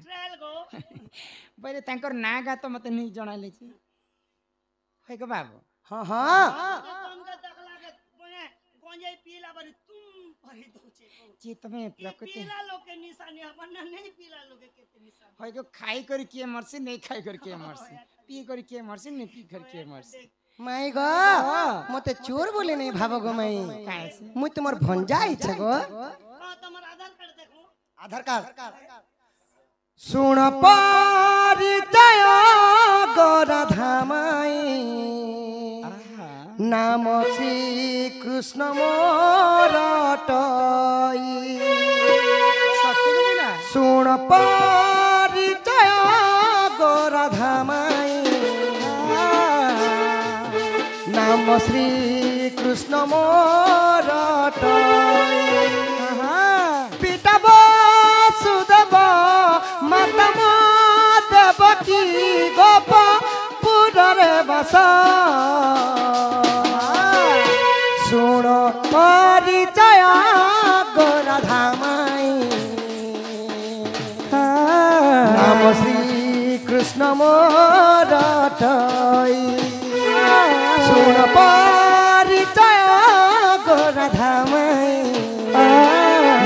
Trial को बोले तांकर ना गा तो मते नहीं जणा ले छी होय को बाबू हाँ हाँ कम का तकला के बने गंजे पीला बने तुम परी दोचे को जे तमे प्रकृति पीला लोग के निशानी अपन ना नहीं पीला लोग के केते निशानी होय को खाई कर के मरसी नहीं खाई कर के मरसी पी कर के मरसी नहीं पी कर के मरसी माई गो मते चोर बोले नहीं भाव गो माई काहे से मुई तुम्हार भंजा इच्छा गो हां तुम्हारा आधार कार्ड देखो आधार कार्ड सुन परिचय गोरा धामाई नाम श्री कृष्ण मोर टई सत्य बोला सुन परिचय गोरा धामाई नाम श्री कृष्ण मोर टई पिता वसुदेव माता देवकी गोप पुरे बस सुन परिचय गोरा धामाई नाम श्री कृष्ण मोर टई सुन परिचय गोरा धामाई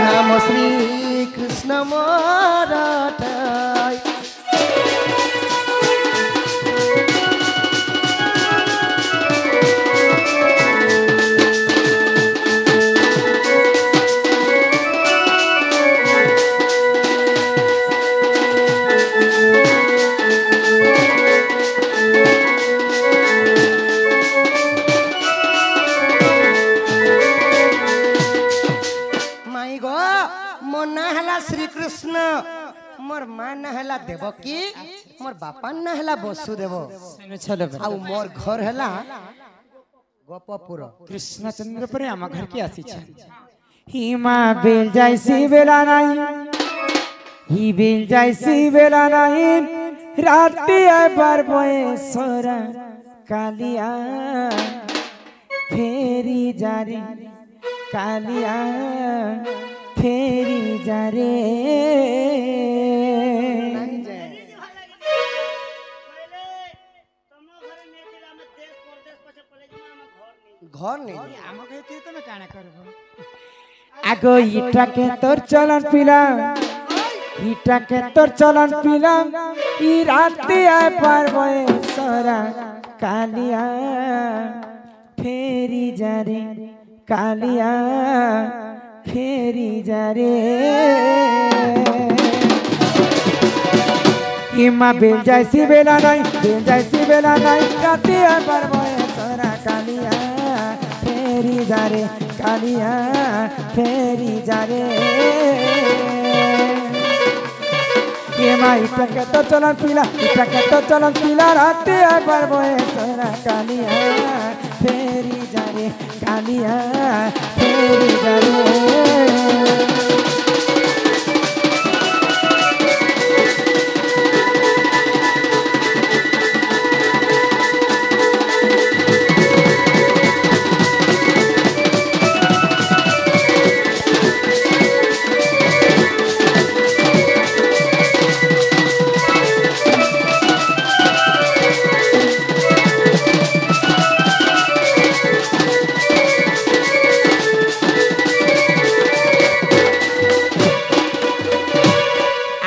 नाम श्री कृष्ण मोर टई माई गो मोर ना हला श्री कृष्ण मोर मां ना हला देवकी मोर बापा ना हला वसुदेव सुनो चलो आउ मोर घर हला गोपपुर कृष्णचंद्र पर आम घर के आसी छ हिमा बेल जाइसी बेला नहीं ही बेल जाइसी बेला नहीं राती आए बार बोए सोरा कालिया फेरी जारी कालिया फेरी जारे पहले तुम घर नहीं दिला मैं देश परदेश पछे पले जमा हम घर नहीं घर नहीं आम घर के तो काना करबो आगो इटा के तोर चलन पिला इटा के तोर चलन पिला ई राती आए पार बोए सोरा कालिया फेरी जारे कालिया फेरी जारे हिमा बेल जाइसी बेला नहीं बेल जाइसी बेला नहीं राती आए पार बोए सोरा कालिया फेरी जारे कालिया फेरी जारे ये माई टके तो चलन पीला राती आए पर बोए सोरा कालिया फेरी जारे कालिया फेरी जारे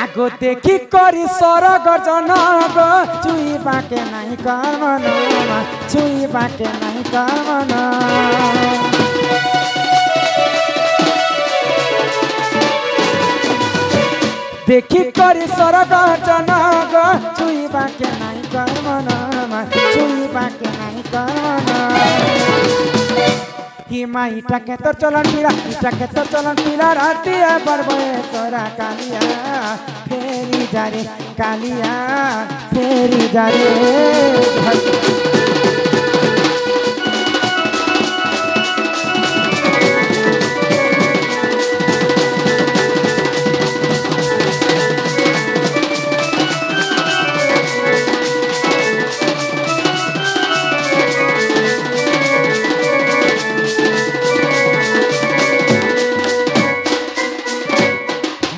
आगो देखी करी सर गर्जन गो चुई बाके नहीं कर्मन चुई बाके नहीं कर्मन देखी करी सर गर्जन गो चुई बाके नहीं कर्मन चुई बाके नहीं कर्मन हिमा इटा के तो चलन पीला राती है बरबे तोरा कालिया फेरी जारे कालिया फेरी जारे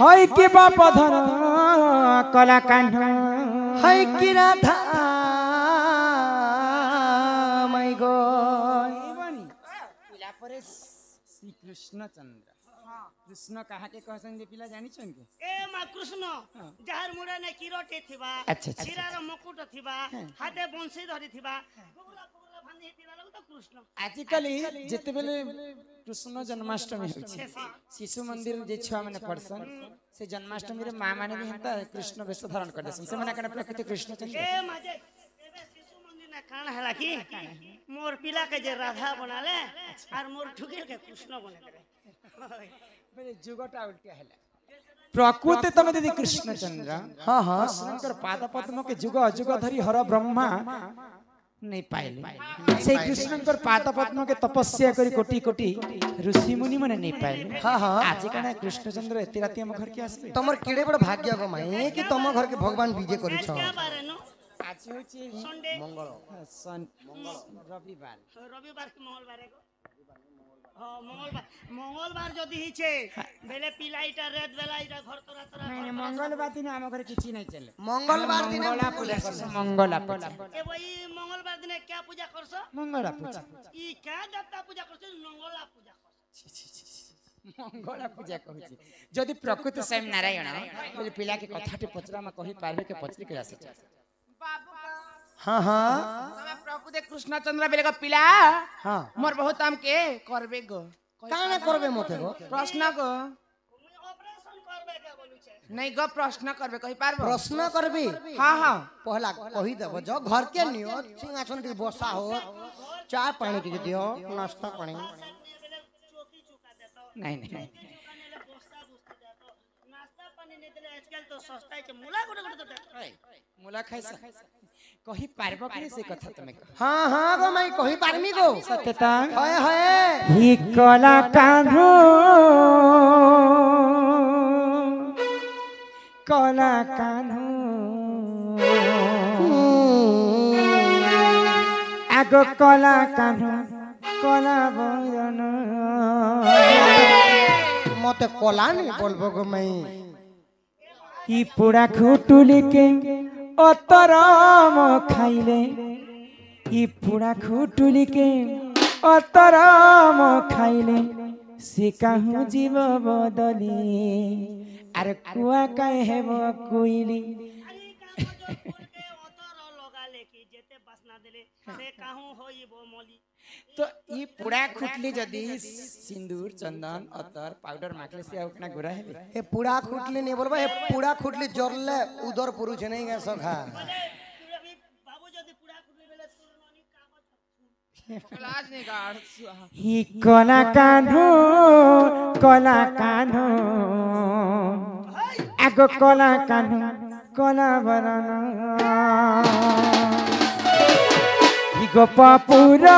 हई के बाप धन कला कान्ह है कि राधा माई गो पिला परे श्री कृष्ण चंद्र कृष्ण कहा के कहसन जे पिला जानि छन के ए मां कृष्ण जहर मुड़ा ने किरोटे थिबा अच्छा, अच्छा। सिरार मुकुट थिबा हाथे बंसी धरि थिबा गोगला गोगला भानी थिबा लगो त कृष्ण आजिकल जेते बेले कृष्ण जन्माष्टमी होई छै शिशु मंदिर जे छुआ माने पड़सन से जन्माष्टमी रे मां माने भी हंता कृष्ण वेश धारण कर देसन से माने कने प्रकृति कृष्ण चंद्र ए माजे एबे शिशु मंदिर ना कान हला की मोर पिला के जे राधा बनाले और मोर ठुकेल के कृष्ण बने करे मेरे जुगटा उल्टा हैला प्रकृति तमे दीदी कृष्ण चंद्र हाँ हाँ शंकर पाद पद्म के जुग अजुग धरि हर ब्रह्मा नहीं पाइले से कृष्णकर पाद पद्म के तपस्या करी कोटि कोटि ऋषि मुनि माने नहीं पाइले हाँ हाँ आज कने कृष्ण चंद्र एते राति हम घर के आसबे तमर केड़े बड़ भाग्य गो माई कि तम घर के भगवान विजय करू छ क्या बारे नो आज होची संडे रविवार रविवार के मंगलवार को हां मंगलवार जदी हिचे बेले पिलाइटा रेत बेलाइटा घर तोरा तोरा नहीं मंगलवार दिन हम घर किछि नहीं चले मंगलवार दिन मंगला पूजा करस मंगला पूजा ए वही मंगलवार दिन क्या पूजा करस मंगला पूजा ई क्या देवता पूजा करस मंगला पूजा करस मंगला पूजा कहूची जदि प्रकृति स्वयं नारायण बोले पिला के कथाटे पचरा में कहि पारबे के पचरी के रासे बाबू हाँ हाँ तमे प्रभु दे कृष्ण चंद्र बेले को पिला हाँ मोर बहुत आम के करबे गो काने करबे मते गो प्रश्न गो ऑपरेशन करबे के बोलू छे नहीं गो प्रश्न करबे कहि पारबो प्रश्न करबी हां हां पहला कही देबो जो घर के नियो सिंहासन के बसा हो चाय पानी के दियो नाश्ता पानी बेले चौकी चुका देतो नहीं नहीं दुकाने ले बस्ता बुस्ती देतो नाश्ता पानी नहीं देले आजकल तो सस्ता है के मुला गुडे गुडे देतो मुला खाइसा कहि पारबो कि से कथा तमे कह हाँ हाँ गो माई कही पारमी गो सत्यता हाय हाय ही कला कान्हो कला कान्हो आगो कला कान्हो कला बरन मते कोला नहीं बोलबो गो माई ही पुड़ा खुटुली के अतरम खाइले ही पुड़ा खुटुली के अतरम खाइले से कहूँ जीव बदली अरे कुआ कहे हेबो कोइली अली का जो के ओतर लगा ले कि जेते बसना देले से काहू होई बो मोली तो ई पुड़ा खुटली जदी सिंदूर चंदन अतर पाउडर माखले से उतना गोरा है ए पूरा खुटली नहीं बोलबो ए पूरा खुटली जोरले उधर पुरुष नहीं गे सखा अभी बाबू जदी पूरा कुली बेले तोर ननी कागज लाज नहीं गाड़ ही कला कान्हो कला कान्हो आगो कला कान्हो कला बरन ही गोपापुरा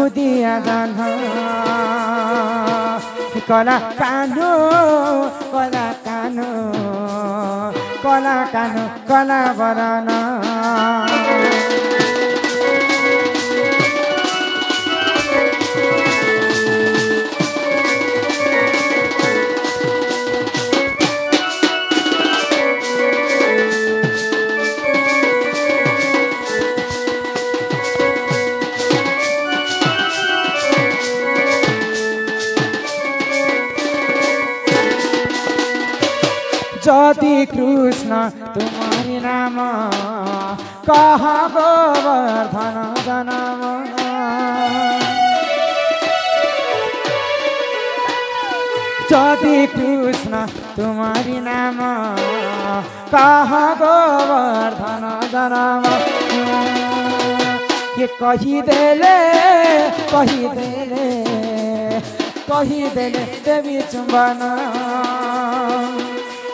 उदिया गान कला कान्हो कला कान्हो कला कान्हो कला बरन जदि कृष्ण तुम्हारी नाम कहा गोवर्धन जनम जदि कृष्ण तुम्हारी नाम कहा गोवर्धन जनम ये कही देले देवी चुंबन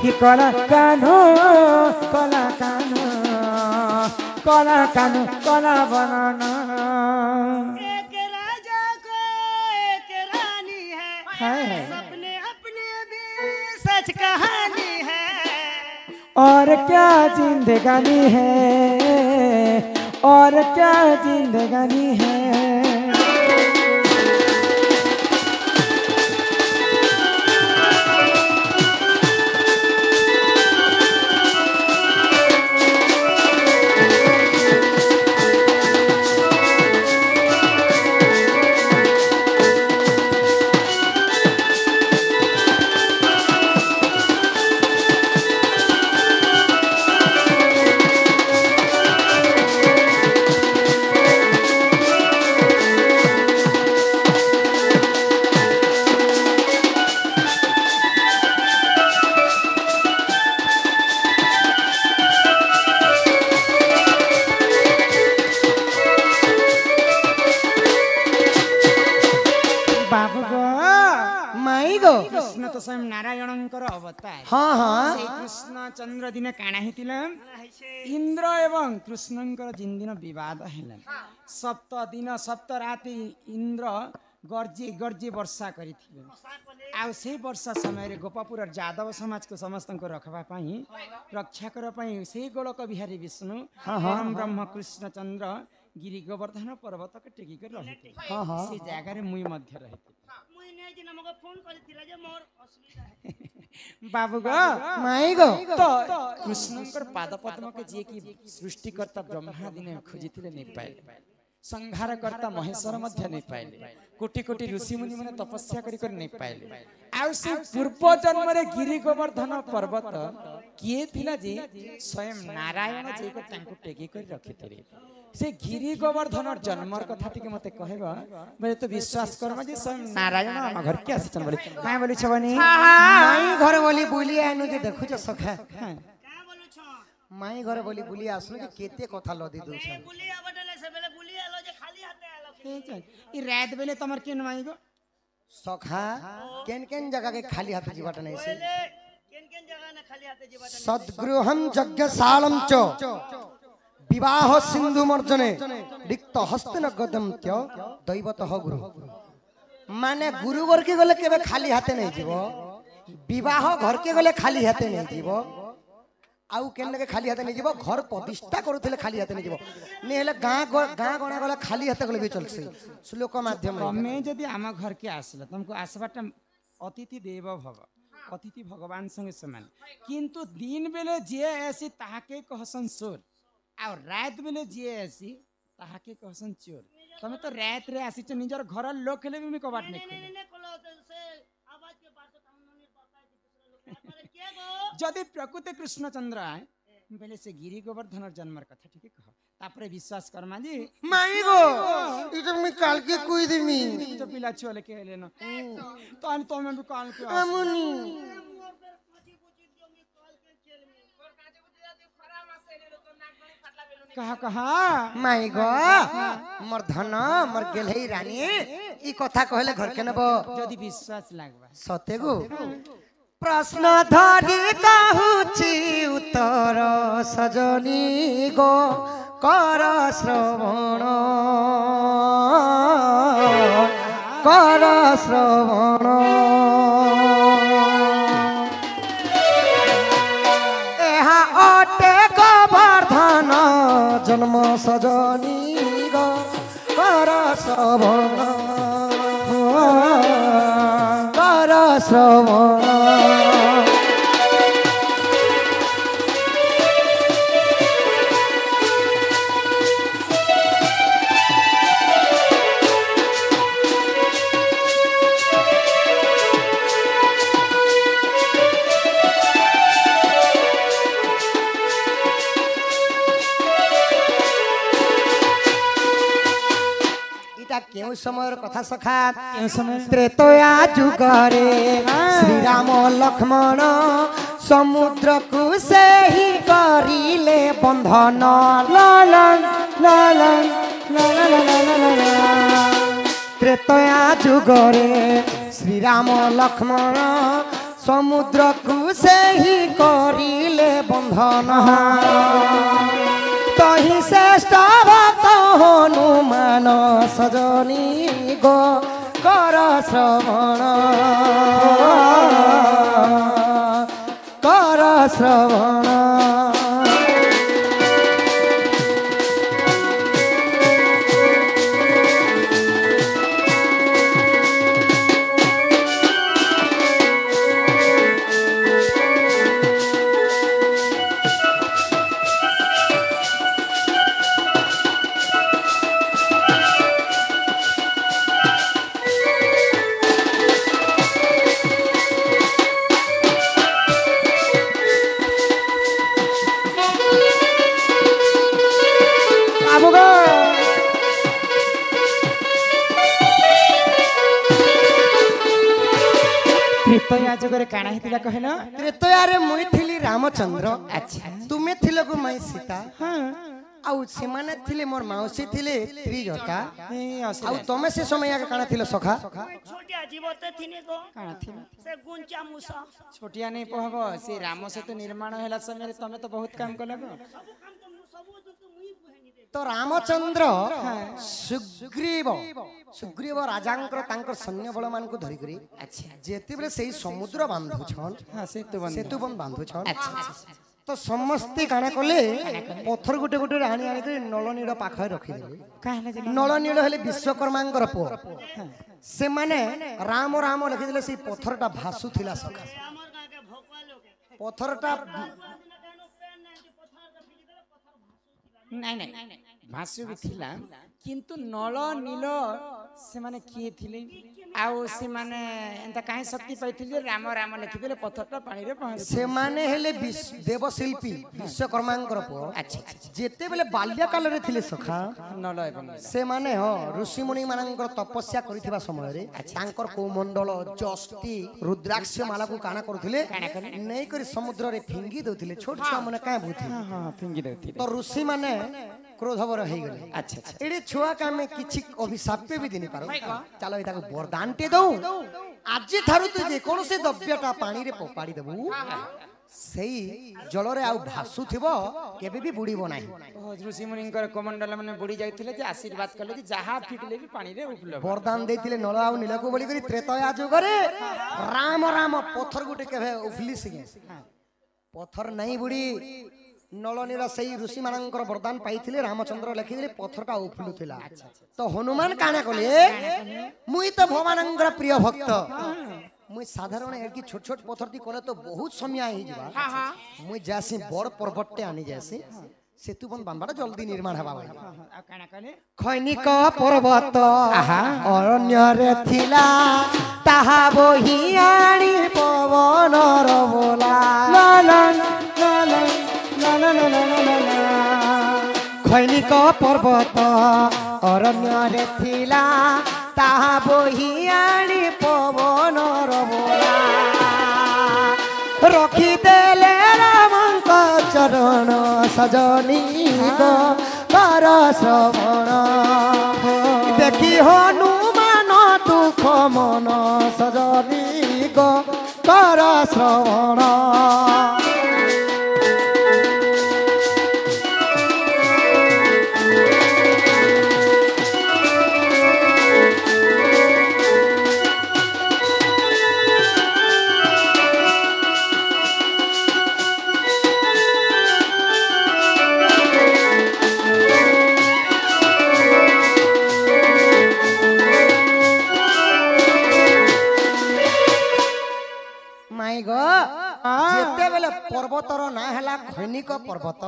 ही कला कान्हो कला कान्हो कला कान्हो कला बनन एक राजा को एक रानी है सपने अपने भी सच कहानी है और क्या जिंदगानी है और क्या जिंदगानी है कृष्ण तो स्वयं नारायणଙ୍କର अवतार हाँ हाँ से कृष्ण चंद्र दिन काना हितिले ହେଇଛେ इंद्र एवं कृष्णଙ୍କର जिन दिन विवाद हेला सप्त दिन सप्त राति इंद्र गर्जी गर्जी वर्षा करिथिले आ से वर्षा समय रे गोपापुर यादव समाज को समस्त को रखबा पई रक्षा कर पई से गोलक बिहारी विष्णु परम ब्रह्म कृष्ण चंद्र गिरी गोवर्धन पर्वत के टेकी कर रहते हाँ हाँ से जगह रे मुई मध्य रहते ମୁଇଁ ନେଇ ଦିନ ମଗ ଫୋନ କରିଥିଲା ଯେ ମୋର ଅସୁବିଧା है बाबू गो माई गो तो कृष्णकर पाद पद्म के जे की सृष्टिकर्ता ब्रह्मा दिने खोजिथिले नै पाइले संहारकर्ता महेश्वर मध्य नहीं पाइले कोटि कोटि ऋषि मुनि माने तपस्या करी कर नहीं पाइले आ से पूर्व जन्म रे गिरि गोवर्धन पर्वत किए थिला जे स्वयं नारायण जे को तांको टेकी कर रखिथिले से गिरि गोवर्धन जन्मर कथा टिके मते कहबा बे तो विश्वास करबा जे स्वयं नारायण हम घर के आसी बोले काय बोली छबनी माई घर बोली बुली आनु जे देखु छ सखा का बोलु छ माई घर बोली बुली आसनु जे केते कथा लदी दउ छ बुली आबडले से बेले बुली आलो जे खाली हाथे आलो ई रात बेले तमर केन माई गो सखा केन केन जगह के खाली हाथ जीवाट नहीं से बेले केन केन जगह ना खाली हाथे जीवाटा सद्गृहम यज्ञशालम च विवाह सिंधु मर्जने रिक्त हस्तेन गदम्त्य दैवतः गुरु माने गुरु घर के गले केबे खाली हाथे नहीं जीवो विवाह घर के गले खाली हाथे नहीं जीवो आउ केन के खाली हाथे नहीं जीवो घर प्रतिष्ठा करूथिले खाली हाथे नहीं जीवो ने हेले गां गणा गला खाली हाथे गले भी चलसे श्लोक माध्यम तमे जदि आम घर के आसला तुमको आसबाटा अतिथि देव भव अतिथि भगवान संगे समान किंतु दिन बेले जे ऐसी ताके कहसन सोर आ रात बेले जे ऐसी ताके कहसन चोर तमे तो रात रे आसी छ निजर घर लोक हेले भी कबाट नहीं खोले ने कोलो से आवाज के बात तो हम नहीं बताए कि दूसरा लोग पर के गो जदि प्रकृति कृष्णचंद्र आए बेले से गिरी गोवर्धन जन्मर कथा ठीक कह तापरे विश्वास करमा जी माई गो ई तो मैं काल के कोई दिमी जो पिला छोले के हेले न तो अन तो में भी काल के अमुनी मोर पर पाची पूची जो मैं कॉल के खेल में तोर काजे बुझे जाती खरा मासे ले तो नाक में फाटला बेलुनी कहा कहा माई गो मोर धन मोर गेलही रानी ई कथा कहले घर के नबो जदि विश्वास लागबा सते गो प्रश्न धरि काहुची उत्तर सजनी गो कर श्रवण कर श्रवण एहा अटे गोवर्धन जन्म सजनी गो कर श्रवण कर श्रवण केउ समय कथा सखा त्रेतया जुगरे श्री राम लक्ष्मण समुद्र को से ही करिले बंधन लालन लालन त्रेतया जुगरे श्री राम लक्ष्मण समुद्र को से ही करिले बंधन तही श्रेष्ठ भक्त हनुमान सजनी गो कर श्रवण कर श्रवण त्रेतया जुगरे काना हितिला कहला त्रेतया रे मुई थिली रामचंद्र अच्छा तुमे थिलो गो माई सीता हां आउ सेमाने थिले मोर माउसी थिले त्रिजटा ए आउ असले तमे से समय आके काना थिले सखा छोटिया जीवते थिने गो काना थिला से गुंचा मुसा छोटिया नहीं पहबो से राम सेतु निर्माण होला समय तमे तो बहुत काम कलगो सब काम तो सब तो मुई बहनी दे तो रामचंद्र सुग्रीव सुग्रीव राजांकर तांकर सैन्य बल मान को धरि करी अच्छा जेते बेले सेही समुद्र बांधु छन हां सेतु बंद सेतु बन बांधु छन अच्छा तो समस्ते काना कले पत्थर गुटे गुटे आनी आनी करी नलनीड़ पाखरे रखि देले काहले जे नलनीड़ हेले विश्वकर्मांकर पो से माने राम राम लिखि देले सेही पत्थरटा भासु थिला सखा हमर गां के भोकवा लोग पत्थरटा नहीं नहीं भासु भी थिला किंतु नल नील से माने किए थिले आउ से माने एंता काहे शक्ति पाइथिले राम राम लिखिदेले पत्थरटा पानी रे पहुंच से माने हेले देवशिल्पी विश्वकर्मांकर पो अच्छा जेते बेले बाल्यकाल रे थिले सखा नल एवं से माने हो ऋषि मुनि मानकर तपस्या करिथिबा समय रे तांकर कोमंडल जष्टि रुद्राक्ष माला को काना करथिले नै करी समुद्र रे फिंगी दउथिले छोट छुआ माने काहे बुथि हां हां फिंगी देती तो ऋषि माने क्रोधवर हो गले अच्छा अच्छा एडे छुआ का में किछि अभिशाप भी दिनि पारो चलो एटा को वरदान टे दउ आज थारु तू जे कोन से द्रव्यटा पानी रे पोपाड़ी देबू सेही जल रे आ भासु थिबो केबे भी बुडीबो नाही ऋषि मुनिंकर कमंडल माने बुडी जाइथिले जे आशीर्वाद करले जे जहा फिटले भी पानी रे उफलो वरदान देथिले नल आ नीलको बोली करी त्रेतया जुग रे राम राम पत्थर गुटे केबे उफली सिगे पत्थर नहीं बुडी नलनीर सही ऋषि मानकर वरदान पाइथिले रामचंद्र लिखिदिले पत्थरटा उफलुथिला तो हनुमान काना कले मुई तो भगवानंकर प्रिय भक्त मुई साधारण एकी छोट छोट पत्थरती कले तो बहुत समय आइ जिबा मुई जासी बड़ पर्वतटे आनी जासी सेतु बन बांधबाटा जल्दी निर्माण हबा भाई आ काना कले खैनिक पर्वत अरण्य रे थिला ताहा बही आनी पवन बोला खैनिक पर्वत अरण्य रे थिला ताहा बही आनी पवन बोला रखी देले रामंक चरण सजनी गो कर श्रवण देखी हनुमान दुख मन सजनी गो कर श्रवण जेते बेले पर्वतर ना हला खैनिक पर्वत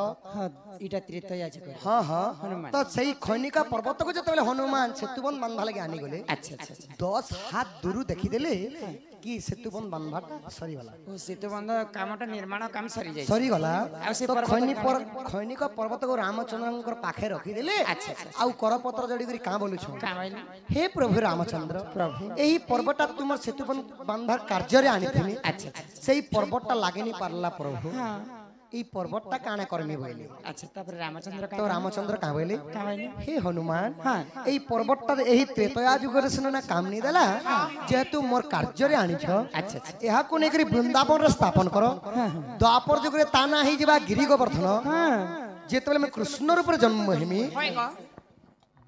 इटा त्रेतया जे कर हाँ हाँ तो सही खैनिक पर्वत को जेते बेले हनुमान सेतुबंध बांधा लगे आनी गले अच्छा अच्छा 10 हाथ दूर देखि देले कि सेतुबंध बांधाटा सरी वाला ओ सेतु बंध कामटा निर्माण काम सरी जाय सरी गला आ से तो पर्वत खैनिक पर्वत को रामचंद्रंकर पाखे रखि देले आउ करपत्र जड़ी करी का बोलु छ का भाई हे प्रभु रामचंद्र प्रभु एही पर्वतटा तुमर सेतुबंध बांधार कार्य रे आनिथिनी अच्छा अच्छा सेही पर्वतटा लागेनी पारला प्रभु ई पर्वतटा काना करमी बोइले अच्छा तापर रामचंद्र का तो रामचंद्र का बोइले का भाई हे हनुमान एही पर्वतटा एही त्रेतया जुगरे सिना काम नि देला जेतु मोर कार्य रे आनी छ अच्छा अच्छा एहा को नेकरी वृंदावन रे स्थापन करो द्वापर जुगरे ताना ही जिबा गिरि गोवर्धन जेतबेले मैं कृष्ण रूप रे जन्म हेमी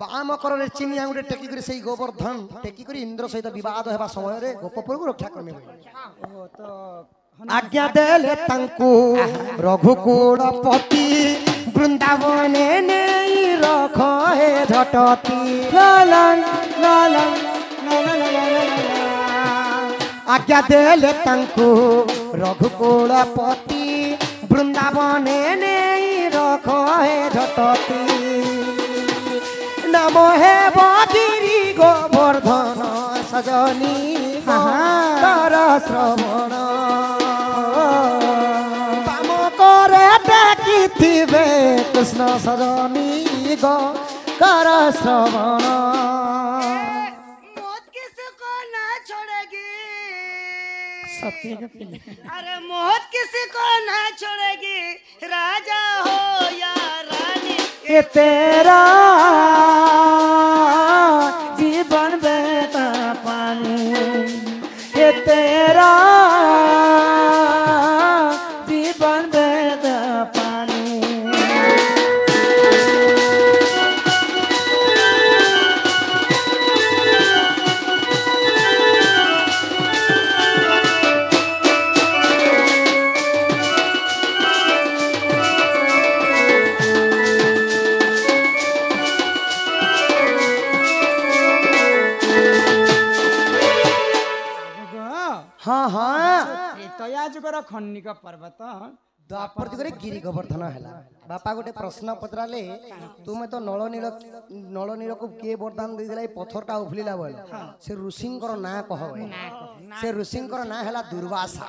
बाम कररे चिनी आंगुरे टेकी करी सेही गोवर्धन टेकी करी इंद्र सहित विवाद हेबा समय रे गोपपुर को रक्षा करमे ओ तो आज्ञा देले तंकु रघुकुल पति वृंदावने नेई रख हे झटती आज्ञा देले तंकु रघुकुल पति वृंदावने नेई रख हे झटती नम हे बगिरी गोवर्धन सजनी कर श्रवण काम करे देखिथिबे कृष्ण सजनी गो कर श्रवण मौत किसको ना छोड़ेगी सत्य के पिले अरे मौत किसी को ना छोड़ेगी राजा हो या रानी ये तेरा जीवन बहता पानी, ये तेरा जीवन बहता पानी। हाँ हाँ त्रेतया जुगर खंडिक पर्वत द्वापर जुगरे गिरी गोवर्धन हैला। बापा गोटे प्रश्न पचराले तुमे तो नल नील को किए वरदान देला ए पत्थरटा उफलिला बोल से ऋषिंकर ना कह से ऋषिंकर ना हैला दुर्वासा।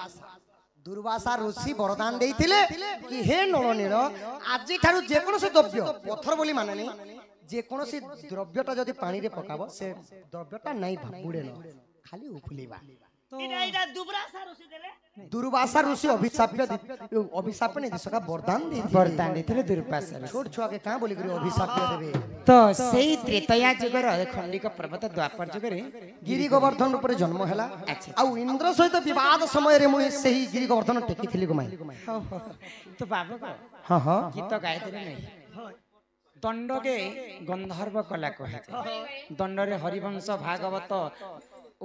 दुर्वासा ऋषि वरदान देइथिले कि हे नल नील आजि ठारु जे कोनोसी द्रव्य पत्थर बोली माने नहीं जे कोनोसी द्रव्यटा जदि पानी रे पकाबो से द्रव्यटा नहीं बुड़े न खाली उफलिबा। এটা দুবরা সার ওসি দেলে दुर्वासा ऋषि अभिशाप ने दिसका वरदान दी वरदान देथिले दुर्वासा। छोट छुआ के कहां बोली करी अभिशाप देबे तो सेई त्रेतया जुगर खंडिक पर्वत द्वापर जुगरे गिरी गोवर्धन ऊपर जन्म हैला। आ इंद्र सहित विवाद समय रे मुई सही गिरी गोवर्धन टेकी थिली गुमाई। तो बाबा को हां हां गीत गायत्री नहीं दंड के गंधर्व कला कहे दंड रे हरिवंश भागवत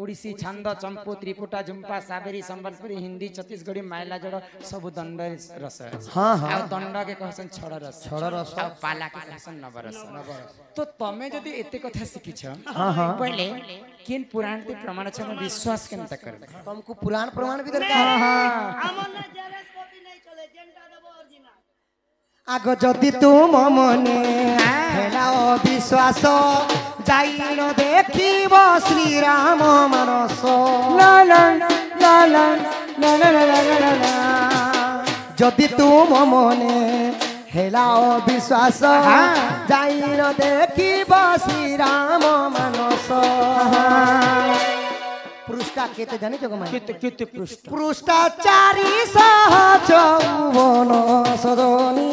ओडिसी छंद चंपू त्रिपुटा झुंपा साबेरी संबलपुरी हिंदी छत्तीसगढ़ी माइला जड़ सब दंड रस हां हां आ दंड के कहसन छड़ रस आ पाला के कहसन नवरस। तो तमे जदी एते कथा सिखिछ हां हां पहले किन पुराण ते प्रमाण छ विश्वास केनता कर तुमको पुराण प्रमाण भी दरकार। আমার না জেরক্স কপি নাই চলে যেটা দেব অরিজিনাল। आग जदि तुम मने हेला अविश्वास जाइल देखिब श्रीराम मानस। ला ला ला ला ला ला ला ला ला जदि तुम मने हेला अविश्वास जाइल देखिब श्रीराम मानस। पृष्ठा केते जाने जग माई कित पृष्ठ पृष्ठा 454 सदनी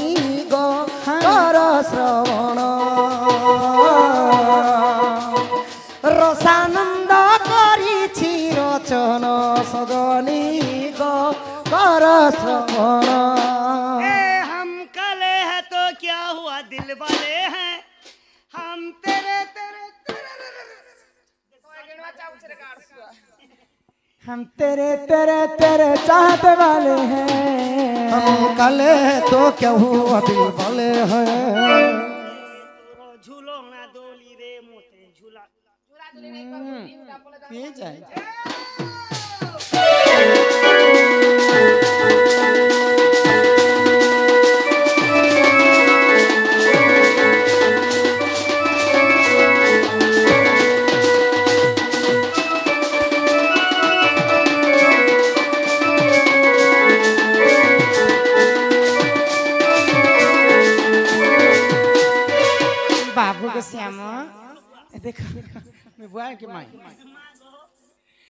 गो कर श्रवण रसानंद करिछि रचन सदनी गो कर श्रवण। हम कले हैं तो क्या हुआ दिल वाले हैं हम तेरे तेरे हम तेरे तेरे तेरे चाहते वाले हैं। हम कले तो क्या हुआ दिल वाले हैं। झूलो ना डोली रे मोते झूला ये जाए बाबू को श्याम देखो मैं बुआ के माई